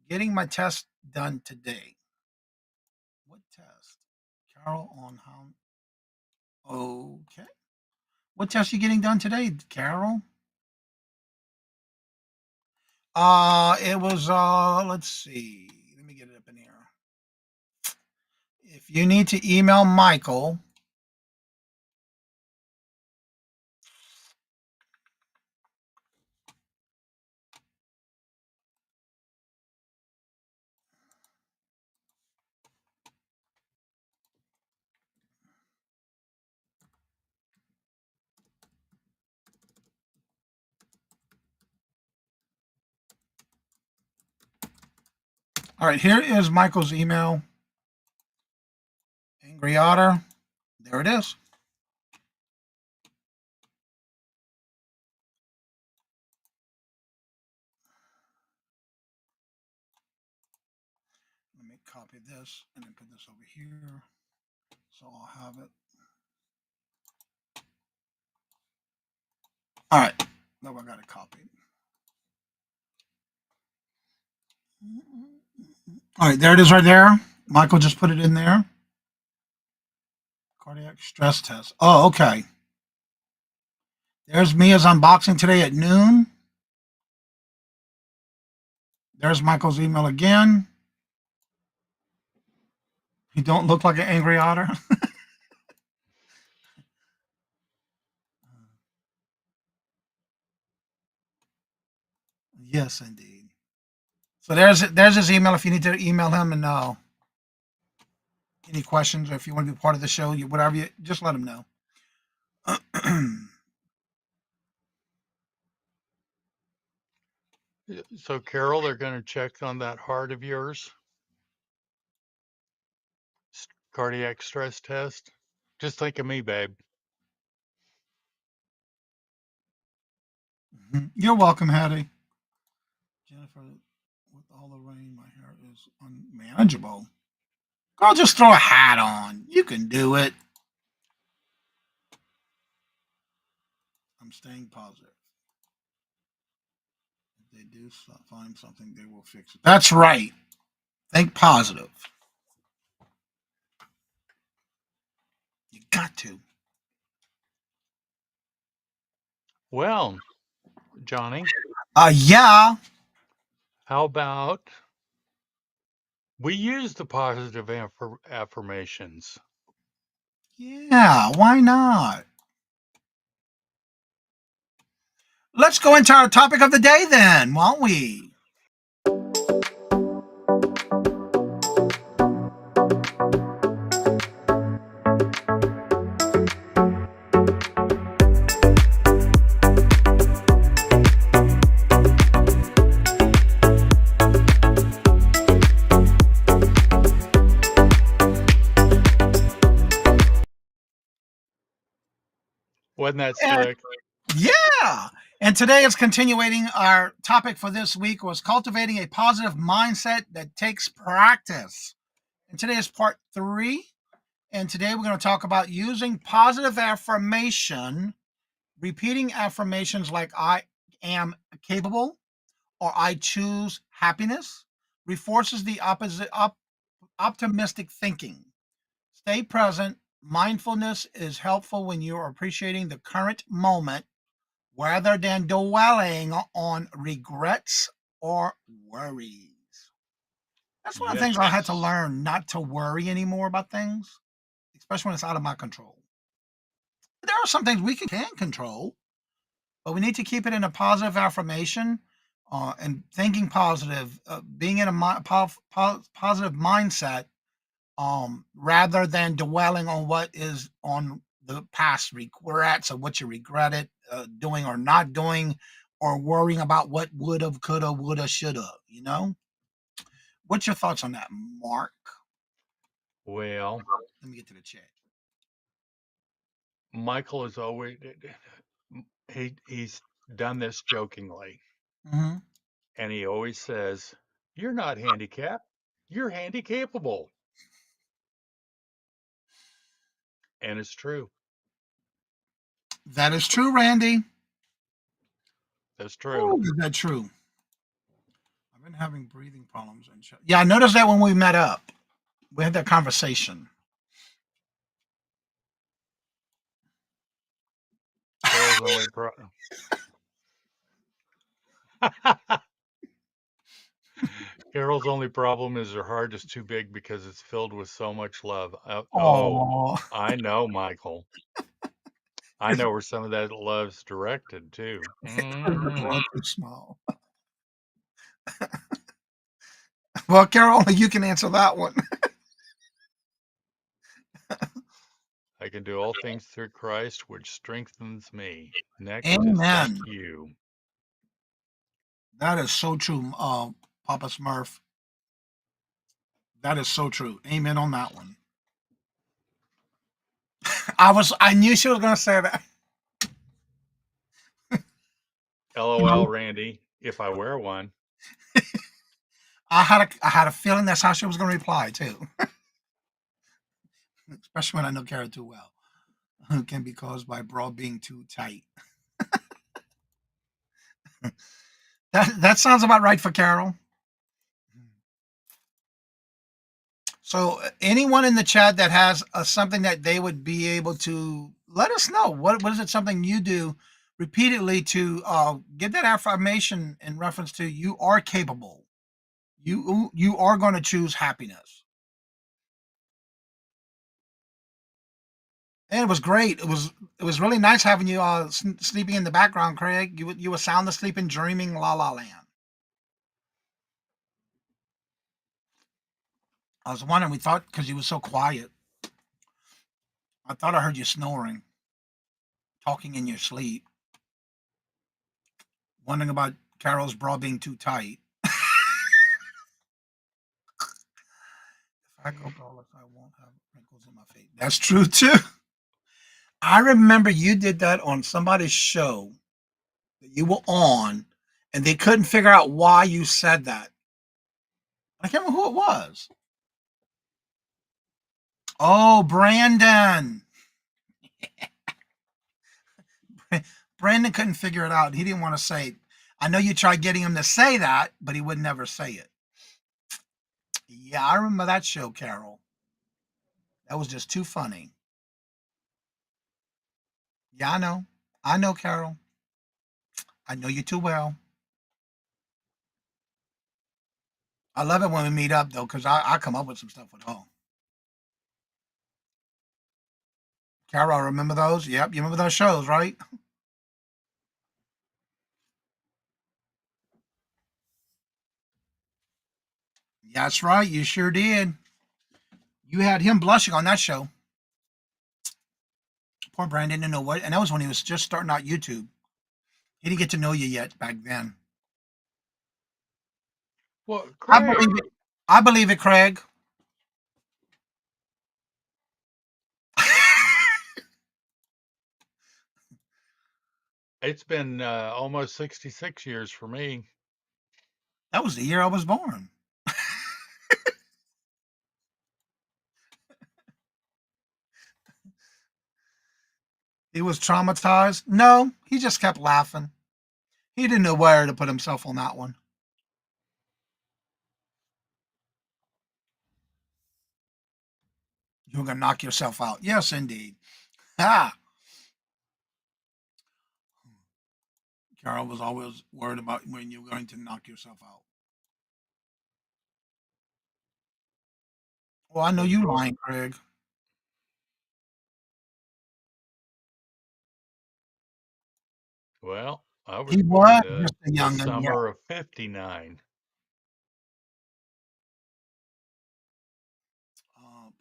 Getting my test done today. What test? Carol on how? Okay. What test are you getting done today, Carol? It was let's see. Let me get it up in here. If you need to email Michael, all right, here is Michael's email. Angry Otter. There it is. Let me copy this and then put this over here. So I'll have it. All right. Now I got it copied. All right, there it is right there. Michael just put it in there. Cardiac stress test. Oh, okay. There's Mia's unboxing today at noon. There's Michael's email again. He don't look like an angry otter. Yes, indeed. So there's his email if you need to email him and any questions or if you want to be part of the show, whatever you just let him know. So, Carol, they're going to check on that heart of yours. Cardiac stress test. Just think of me, babe. You're welcome, Hattie. Jennifer, with all the rain, my hair is unmanageable. Girl, just throw a hat on. You can do it. I'm staying positive. If they do find something, they will fix it. That's right. Think positive. You got to. Well, Johnny, Yeah. how about we use the positive affirmations? Yeah, why not? Let's go into our topic of the day then, won't we? Wasn't that And slick? yeah. And today is continuing. Our topic for this week was cultivating a positive mindset that takes practice. And today is part 3. And today we're going to talk about using positive affirmation, repeating affirmations like I am capable or I choose happiness, reinforces the optimistic thinking. Stay present. Mindfulness is helpful when you are appreciating the current moment rather than dwelling on regrets or worries. That's one of the Yes. things I had to learn, not to worry anymore about things, especially when it's out of my control. There are some things we can control, but we need to keep it in a positive affirmation and thinking positive, being in a positive mindset rather than dwelling on what is on the past regrets of what you regretted doing or not doing, or worrying about what would have, could have, would have, should have. What's your thoughts on that, Mark? Well, Let me get to the chat. Michael is always he's done this jokingly, Mm-hmm. and he always says, "You're not handicapped. You're handicapable," and it's true. That is true, Randy. That's true. Ooh, is that true? I've been having breathing problems and yeah, I noticed that when we met up. We had that conversation. Carol's only Carol's only problem is her heart is too big because it's filled with so much love. Oh, Oh, I know, Michael. I know where some of that love's directed too. one too small. Well, Carol, only you can answer that one. I can do all things through Christ, which strengthens me. Next is thank Amen. you. That is so true, Papa Smurf. That is so true. Amen on that one. I knew she was gonna say that. LOL, Randy, if I wear one. I had a feeling that's how she was gonna reply too. Especially when I know Carol too well. It can be caused by bra being too tight. That sounds about right for Carol. So, anyone in the chat that has something that they would be able to let us know. What is it? Something you do repeatedly to get that affirmation in reference to you are capable. You are going to choose happiness. And it was great. It was really nice having you sleeping in the background, Craig. You were sound asleep and dreaming la la land. I was wondering. We thought because you were so quiet, I thought I heard you snoring, talking in your sleep, wondering about Carol's bra being too tight. If I go braless, I won't have wrinkles in my face. That's true too. I remember you did that on somebody's show that you were on, and they couldn't figure out why you said that. I can't remember who it was. Oh, Brandon. Brandon couldn't figure it out. He didn't want to say it. I know you tried getting him to say that, but he would never say it. Yeah, I remember that show, Carol. That was just too funny. Yeah, I know. I know, Carol. I know you too well. I love it when we meet up though, because I come up with some stuff with home. Carol, remember those? Yep, you remember those shows, right? That's right, you sure did. You had him blushing on that show. Poor Brandon didn't know what, and that was when he was just starting out YouTube. He didn't get to know you yet back then. Well, I Craig, believe it. I believe it, Craig. It's been almost 66 years for me. That was the year I was born. He was traumatized. No, he just kept laughing. He didn't know where to put himself on that one. You're gonna knock yourself out. Yes, indeed. Ah, Carol was always worried about when you're going to knock yourself out. Well, I know That's you right. lying, Craig. Well, I was He born was just a the youngin', yeah. summer of '59.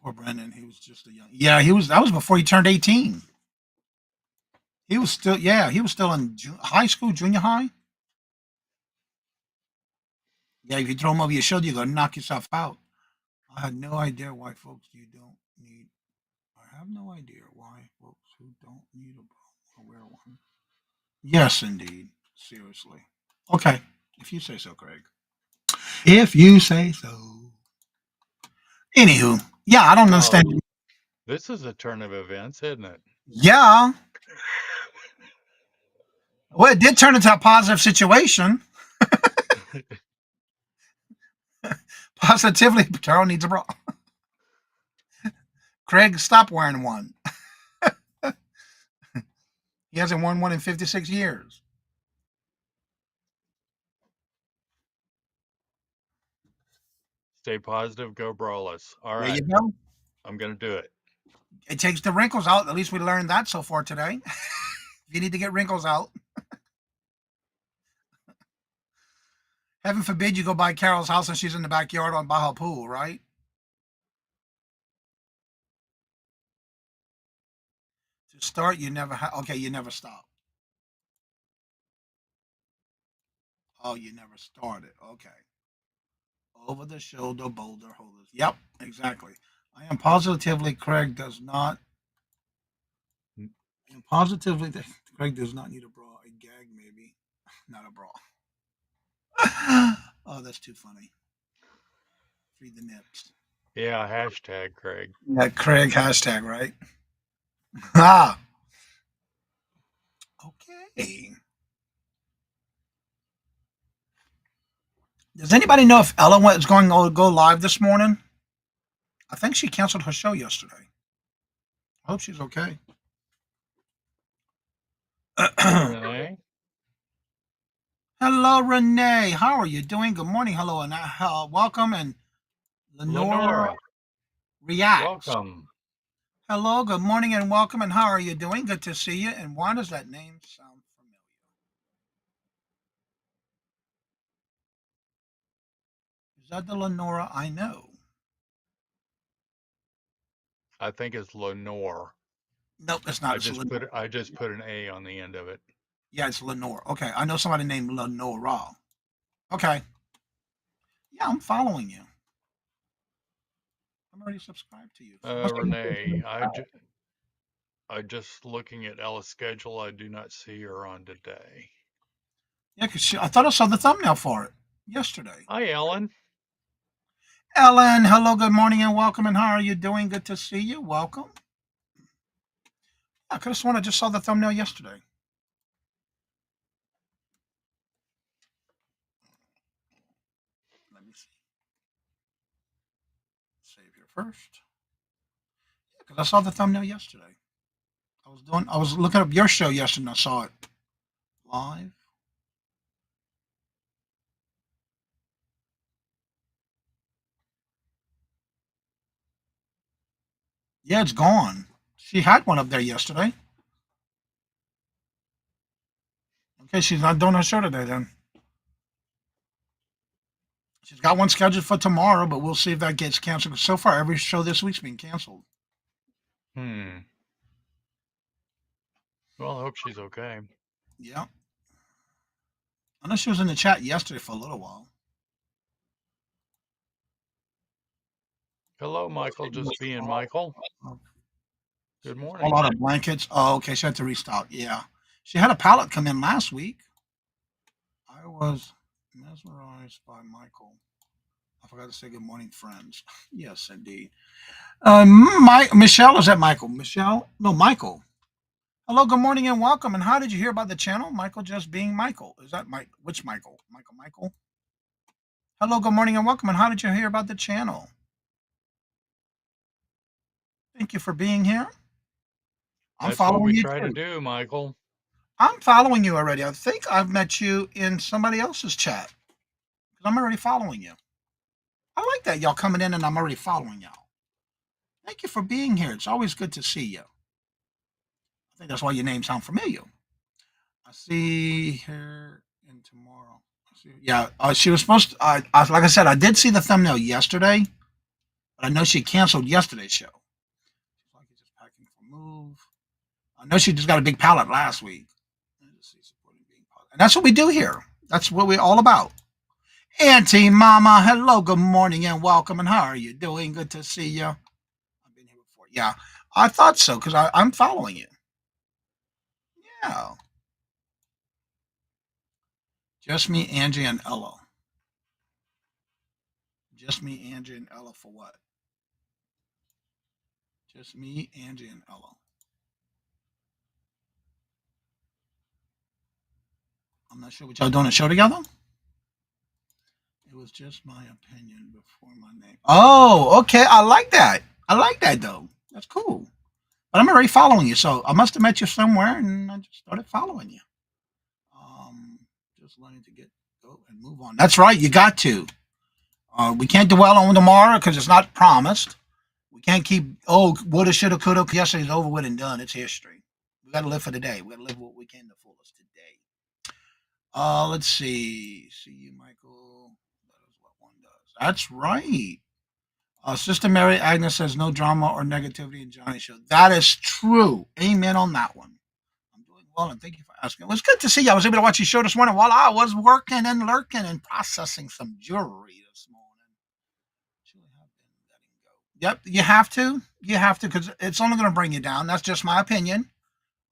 Poor Brendan, he was just a young. Yeah, he was. That was before he turned 18. He was still. Yeah, he was still in high school, junior high. Yeah, if you throw him over your shoulder, you're gonna knock yourself out. I had no idea why folks you don't need. I have no idea why folks who don't need a bra wear one. Yes, indeed. Seriously. Okay, if you say so, Craig. If you say so. Anywho, yeah, I don't understand. Well, this is a turn of events, isn't it? Yeah, well, it did turn into a positive situation. Positively, Carol needs a bra. Craig, stop wearing one. He hasn't worn one in 56 years. Stay positive, go braless. All There you right, go. I'm going to do it. It takes the wrinkles out. At least we learned that so far today. If you need to get wrinkles out, heaven forbid you go by Carol's house and she's in the backyard on Baja Pool, right? To start, you never okay, you never stop. Oh, you never started. Okay. Over the shoulder boulder holders. Yep, exactly. I am positively Craig does not. I am positively that Craig does not need a bra. A gag, maybe, not a bra. Oh, that's too funny. Free the nips. Yeah, hashtag Craig. Yeah, Craig hashtag, right? Ah, okay. Does anybody know if Ella is going to go live this morning? I think she canceled her show yesterday. I hope she's okay. Hey, Renee. Hello, Renee. How are you doing? Good morning. Hello, and welcome. And Lenora Lenora, reacts. welcome. Hello, good morning, and welcome. And how are you doing? Good to see you. And why does that name sound familiar? Is that the Lenora I know? I think it's Lenore. Nope, it's not. It's Lenore. I just put an A on the end of it. Yeah, it's Lenore. Okay, I know somebody named Lenora. Okay. Yeah, I'm following you. I'm already subscribed to you. So it must be Renee, I just looking at Ella's schedule. I do not see her on today. yeah, because I thought I saw the thumbnail for it yesterday. Hi, Ellen. Ellen, hello, good morning, and welcome. And how are you doing? Good to see you. Welcome. I could have sworn I just saw the thumbnail yesterday. Let me see. Save here first. Yeah, because I saw the thumbnail yesterday. I was looking up your show yesterday and I saw it live. Yeah, it's gone. She had one up there yesterday. Okay, she's not doing her show today then. She's got one scheduled for tomorrow, but we'll see if that gets canceled. So far, every show this week's been canceled. Hmm. Well, I hope she's okay. Yeah. I know she was in the chat yesterday for a little while. Hello, Michael. Just being Michael. A Good whole morning. lot of blankets. Oh, okay. She had to restock. Yeah. She had a pallet come in last week. I was mesmerized by Michael. I forgot to say good morning, friends. Yes, indeed. Michelle, is that Michael? Michelle? No, Michael. Hello, good morning, and welcome. And how did you hear about the channel? Michael just being Michael. Is that Mike? Which Michael? Michael? Hello, good morning, and welcome. And how did you hear about the channel? Thank you for being here. I'm That's what following we you try to too. do, Michael. I'm following you already. I think I've met you in somebody else's chat because I'm already following you. I like that y'all coming in and I'm already following y'all. Thank you for being here. It's always good to see you. I think that's why your name sounds familiar. I see her in tomorrow. Yeah, she was supposed to. Like I said, I did see the thumbnail yesterday, but I know she canceled yesterday's show. Like just packing for move. I know she just got a big pallet last week. And that's what we do here. That's what we're all about. Auntie, Mama, hello, good morning, and welcome. And how are you doing? Good to see you. I've been here before. Yeah, I thought so because I'm following you. Yeah. Just me, Angie, and Ella. Just me, Angie, and Ella for what? Just me, Angie, and Ella. I'm not sure what y'all doing a show together. It was just my opinion before my name. Oh, okay. I like that. I like that though. That's cool. But I'm already following you, so I must have met you somewhere, and I just started following you. Just learning to go and move on. That's right. You got to. We can't dwell on tomorrow because it's not promised. We can't keep woulda, shoulda, coulda. Yesterday's over with and done. It's history. We got to live for the day. We got to live what we can to fullest today. Let's see. See you, Michael. That is what one does. That's right. Sister Mary Agnes says no drama or negativity in Johnny's show. That is true. Amen on that one. I'm doing well, and thank you for asking. It was good to see you. I was able to watch your show this morning while I was working and lurking and processing some jewelry this morning. Yep, you have to. You have to because it's only going to bring you down. That's just my opinion.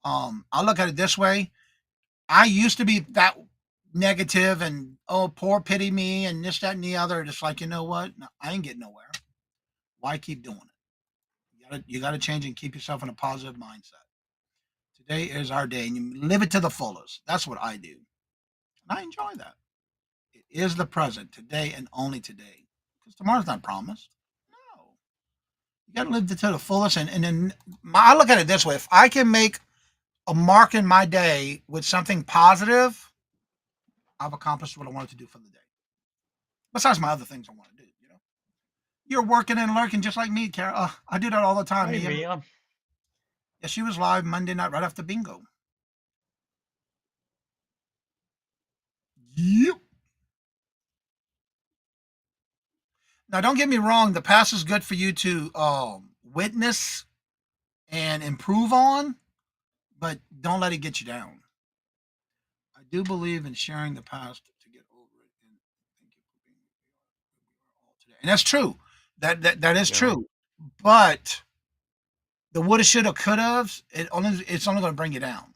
I look at it this way. I used to be that negative and poor pity me and this, that, and the other. Just like, you know what? No, I ain't getting nowhere. Why keep doing it? You gotta change and keep yourself in a positive mindset. Today is our day, and you live it to the fullest. That's what I do, and I enjoy that. It is the present, today, and only today, because tomorrow's not promised. No, you gotta live it to the fullest, and then I look at it this way: if I can make a mark in my day with something positive, I've accomplished what I wanted to do for the day. Besides my other things I want to do, You're working and lurking just like me, Kara. I do that all the time. Hey, Mia. Yeah, she was live Monday night right after bingo. Yep. Now, don't get me wrong. The past is good for you to witness and improve on, but don't let it get you down. I do believe in sharing the past to get over it. And thank you for being all today. And that's true. That is Yeah. true. But the woulda, shoulda, coulda, it's only going to bring you down.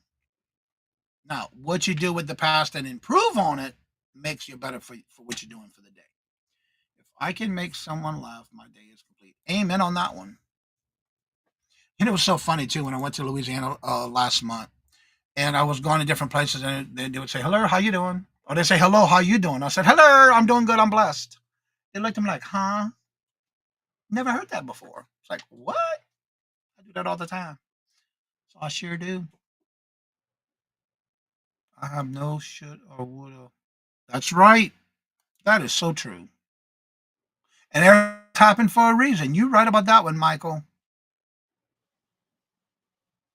Now, what you do with the past and improve on it makes you better for what you're doing for the day. If I can make someone laugh, my day is complete. Amen on that one. And it was so funny too when I went to Louisiana last month, and I was going to different places, and they would say, "Hello, how you doing?" Or they say, "Hello, how you doing?" I said, "Hello, I'm doing good. I'm blessed." They looked at me like, "Huh? Never heard that before." It's like, what? I do that all the time. So I sure do. I have no should or woulda. That's right. That is so true. And everything's happened for a reason. You're right about that one, Michael.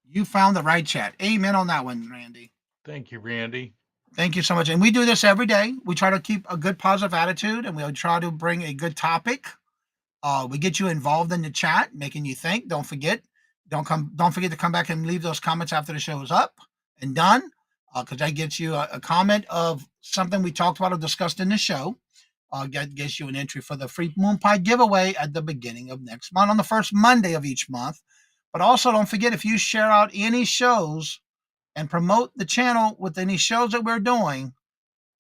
You found the right chat. Amen on that one, Randy. Thank you, Randy. Thank you so much. And we do this every day. We try to keep a good positive attitude, and we try to bring a good topic. We get you involved in the chat, making you think. Don't forget to come back and leave those comments after the show is up and done, because that gets you a comment of something we talked about or discussed in the show. Gets you an entry for the free moon pie giveaway at the beginning of next month on the first Monday of each month. But also don't forget, if you share out any shows and promote the channel with any shows that we're doing,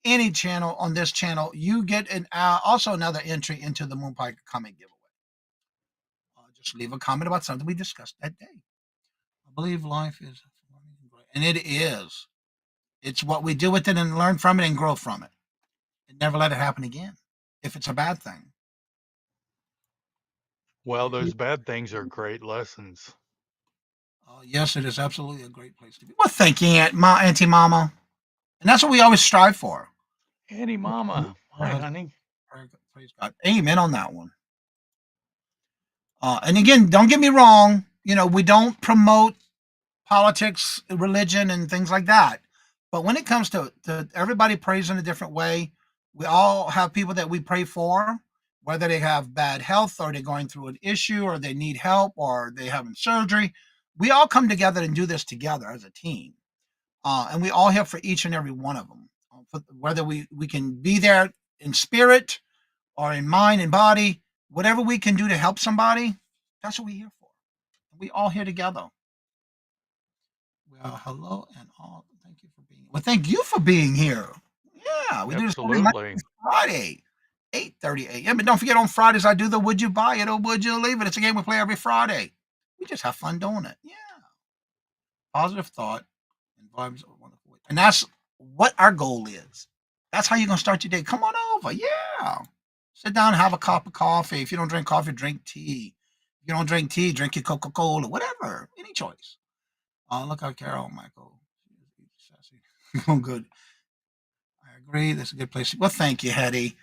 any channel on this channel, you get also another entry into the Moon Pie comment giveaway. Just leave a comment about something we discussed that day. I believe life is, and it is. It's what we do with it and learn from it and grow from it. And never let it happen again if it's a bad thing. Well, those bad things are great lessons. Yes, it is absolutely a great place to be. Well, thank you, Auntie Mama. And that's what we always strive for. Auntie Mama. Hi, honey. Praise God. Amen on that one. And again, don't get me wrong. We don't promote politics, religion, and things like that. But when it comes to everybody prays in a different way, we all have people that we pray for, whether they have bad health or they're going through an issue or they need help or they're having surgery. We all come together and do this together as a team. And we all here for each and every one of them. Whether we can be there in spirit or in mind and body, whatever we can do to help somebody, that's what we're here for. We all here together. Well, hello and all. Thank you for being. Well, thank you for being here. Yeah, we do this every Monday, Friday, 8:30 a.m. But don't forget, on Fridays I do the "Would You Buy It or Would You Leave It?" It's a game we play every Friday. We just have fun doing it. Yeah, positive thought and vibes are wonderful. And that's what our goal is. That's how you're gonna start your day. Come on over. Yeah, sit down and have a cup of coffee. If you don't drink coffee, drink tea. If you don't drink tea, drink your Coca-Cola. Whatever, any choice. Look how Carol Michael. Oh, good. I agree. That's a good place. Well, thank you, Hetty.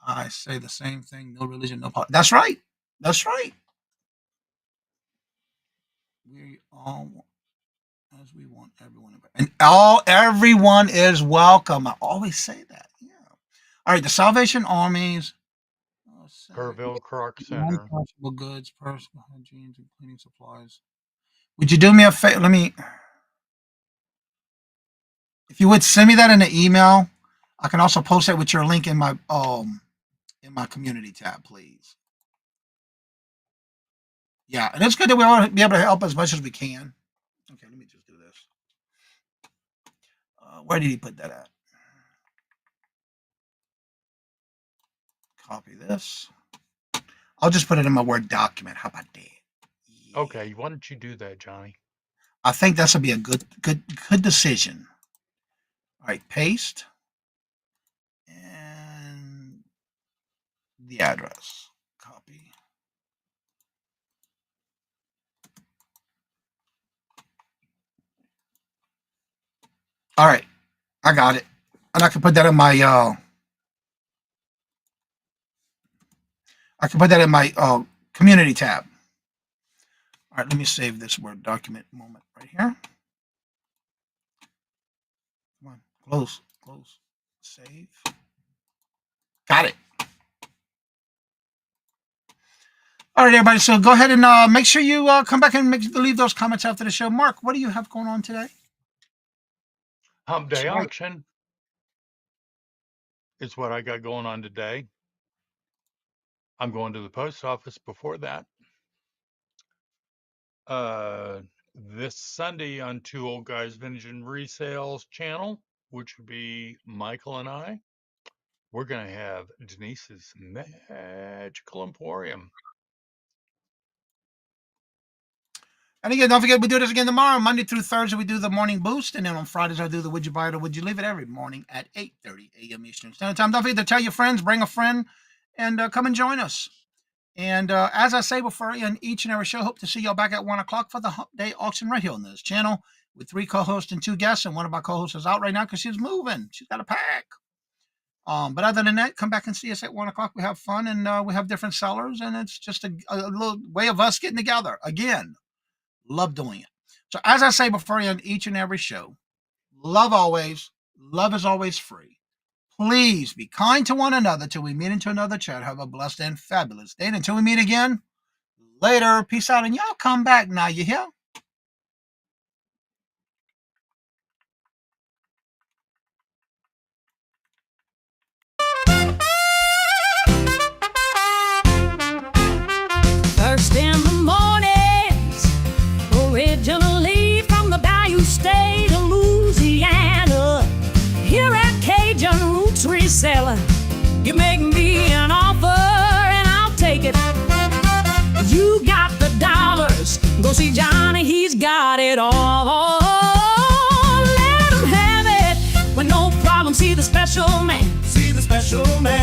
I say the same thing. No religion, no politics. That's right. That's right. We all, as we want everyone, and everyone is welcome. I always say that. Yeah. All right. The Salvation Armies. Kerrville Croc Center. Non-perishable goods, personal hygiene, and cleaning supplies. Would you do me a favor? If you would send me that in an email, I can also post that with your link in my community tab, please. Yeah, and it's good that we want to be able to help as much as we can. Okay, let me just do this. Where did he put that at? Copy this. I'll just put it in my Word document. How about that? Yeah. Okay, why don't you do that, Johnny? I think this will be a good decision. All right, paste. And the address. Copy. All right, I got it. And I can put that in my community tab. All right, let me save this Word document moment right here. Come on, close, save. Got it. All right, everybody. So go ahead and make sure you come back and leave those comments after the show. Mark, what do you have going on today? Hump Day auction is what I got going on today. I'm going to the post office before that. This Sunday on Two Old Guys Vintage and Resales channel, which would be Michael and I, we're going to have Denise's Magical Emporium. And again, don't forget, we do this again tomorrow. Monday through Thursday, we do the morning boost. And then on Fridays, I do the Would You Buy It or Would You Leave It every morning at 8:30 a.m. Eastern Standard Time. Don't forget to tell your friends, bring a friend, and come and join us. And as I say before, in each and every show, hope to see y'all back at 1 o'clock for the Hump Day auction right here on this channel with 3 co-hosts and 2 guests. And one of my co-hosts is out right now because she's moving. She's got a pack. But other than that, come back and see us at 1 o'clock. We have fun and we have different sellers. And it's just a little way of us getting together. Again, love doing it. So as I say before, in each and every show, love always. Love is always free. Please be kind to one another till we meet into another chat. Have a blessed and fabulous day. And until we meet again, later. Peace out. And y'all come back now. You hear? First in the mornings, originally from the Bayou State of Louisiana. You make me an offer and I'll take it. You got the dollars, go see Johnny, he's got it all. Let him have it with no problem. See the special man. See the special man.